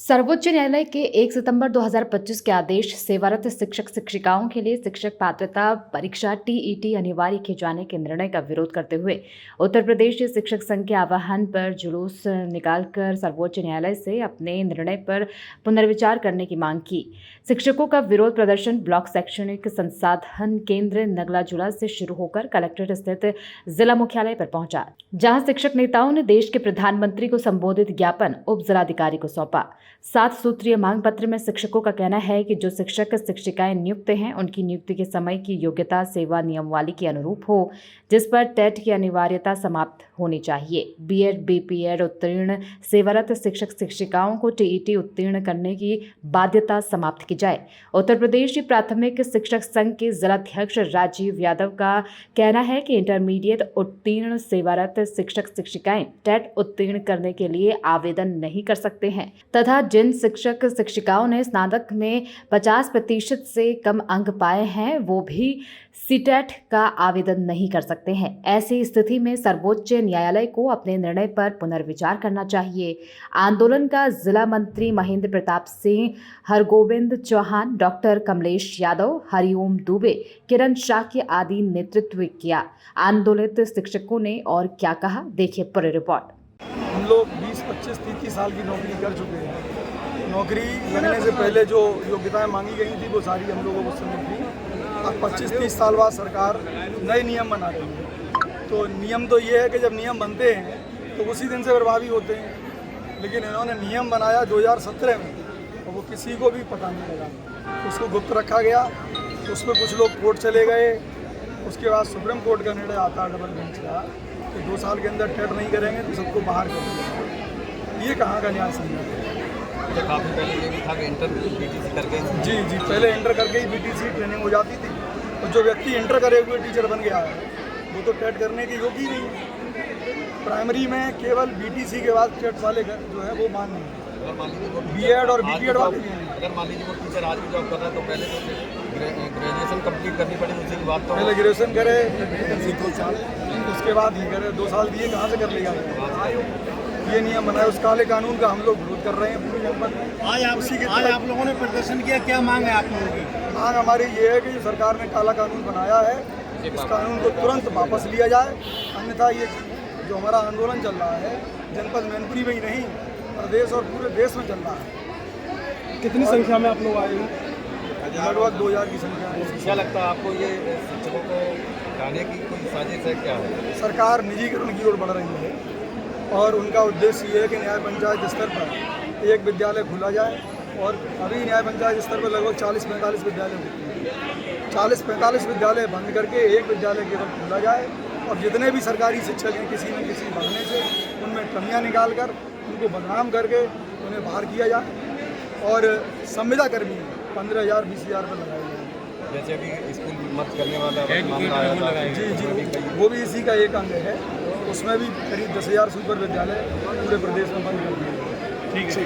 सर्वोच्च न्यायालय के 1 सितंबर 2025 के आदेश सेवारत शिक्षक शिक्षिकाओं के लिए शिक्षक पात्रता परीक्षा टीईटी अनिवार्य किए जाने के निर्णय का विरोध करते हुए उत्तर प्रदेश शिक्षक संघ के आह्वान पर जुलूस निकालकर सर्वोच्च न्यायालय से अपने निर्णय पर पुनर्विचार करने की मांग की। शिक्षकों का विरोध प्रदर्शन ब्लॉक शैक्षणिक संसाधन केंद्र नगला से शुरू होकर कलेक्ट्रेट स्थित जिला मुख्यालय पर पहुंचा, जहां शिक्षक नेताओं ने देश के प्रधानमंत्री को संबोधित ज्ञापन उप जिलाधिकारी को सौंपा। 7 सूत्रीय मांग पत्र में शिक्षकों का कहना है कि जो शिक्षक शिक्षिकाएं नियुक्त हैं उनकी नियुक्ति के समय की योग्यता सेवा नियमावली के अनुरूप हो, जिस पर टेट की अनिवार्यता समाप्त होनी चाहिए। बीएड बीपीएड उत्तीर्ण सेवारत शिक्षक शिक्षिकाओं को टीईटी उत्तीर्ण करने की बाध्यता समाप्त की जाए। उत्तर प्रदेश प्राथमिक शिक्षक संघ के जिलाध्यक्ष राजीव यादव का कहना है कि इंटरमीडिएट उत्तीर्ण सेवारत शिक्षक शिक्षिकाएं टेट उत्तीर्ण करने के लिए आवेदन नहीं कर सकते हैं तथा जिन शिक्षक शिक्षिकाओं ने स्नातक में 50% से कम अंक पाए हैं वो भी सीटेट का आवेदन नहीं कर सकते हैं। ऐसी स्थिति में सर्वोच्च न्यायालय को अपने निर्णय पर पुनर्विचार करना चाहिए। आंदोलन का जिला मंत्री महेंद्र प्रताप सिंह, हरगोविंद चौहान, डॉक्टर कमलेश यादव, हरिओम दुबे, किरण शाह के आदि नेतृत्व किया। आंदोलित शिक्षकों ने और क्या कहा, देखिए पूरी रिपोर्ट। हम लोग 20, 25, 30 साल की नौकरी कर चुके हैं। नौकरी लगने से पहले जो योग्यताएं मांगी गई थी वो सारी हम लोगों को समझ थी। अब 25-30 साल बाद सरकार नए नियम बना रही है। तो नियम तो ये है कि जब नियम बनते हैं तो उसी दिन से प्रभावी होते हैं, लेकिन इन्होंने नियम बनाया 2017 में और वो किसी को भी पता नहीं लगा। उसको गुप्त रखा गया, उसमें कुछ लोग कोर्ट चले गए। उसके बाद सुप्रीम कोर्ट का निर्णय आता डबल बेंच का कि 2 साल के अंदर टेट नहीं करेंगे तो सबको बाहर कर देंगे। ये कहाँ का न्याय संगत है? काफ़ी पहले ये भी था कि इंटर बीटीसी करके जी पहले इंटर करके ही बीटीसी ट्रेनिंग हो जाती थी। और जो व्यक्ति इंटर करे हुए टीचर बन गया है वो तो टेट करने की योग्य ही नहीं है। प्राइमरी में केवल बीटीसी के बाद टेट वाले जो है वो मान नहीं है। बीएड और बीपीएड वाले भी नहीं। अगर मान लीजिए वो टीचर आज भी जॉब कर रहा है तो पहले तो ग्रेजुएशन कंप्लीट करनी पड़ी, उसके बाद तो पहले ग्रेजुएशन करे, 2 साल उसके बाद ही करे। 2 साल दिए कहाँ से कर लेगा? ये नियम बनाया, उस काले कानून का हम लोग विरोध कर रहे हैं पूरी जनपद में। आज आप लोगों ने प्रदर्शन किया, क्या मांग है आप लोगों की? मांग हमारी ये है कि जो सरकार ने काला कानून बनाया है इस कानून को तुरंत वापस लिया जाए, अन्यथा ये जो हमारा आंदोलन चल रहा है जनपद मैनपुरी में ही नहीं प्रदेश और पूरे देश में चल रहा है। कितनी संख्या में आप लोग आए हैं? लगभग 2000 की संख्या है। क्या लगता है आपको ये शिक्षकों को हटाने की कोई साजिश है क्या है? सरकार निजीकरण की ओर बढ़ रही है और उनका उद्देश्य ये है कि न्याय पंचायत स्तर पर एक विद्यालय खोला जाए। और अभी न्याय पंचायत स्तर पर लगभग 40-45 विद्यालय होते हैं। 40-45 विद्यालय बंद करके एक विद्यालय केवल खोला जाए और जितने भी सरकारी शिक्षक हैं किसी न किसी बहाने से उनमें कमियां निकाल कर उनको बदनाम करके उन्हें बाहर किया जाए। और संविदा कर्मी 15,000 20,000 रुपये लगाए जाए। जैसे अभी स्कूल मत करने वाला मामला आया था, जी वो भी इसी का एक अंग है। उसमें भी करीब 10,000 सुपर विद्यालय पूरे प्रदेश में बंद कर दिए। ठीक है।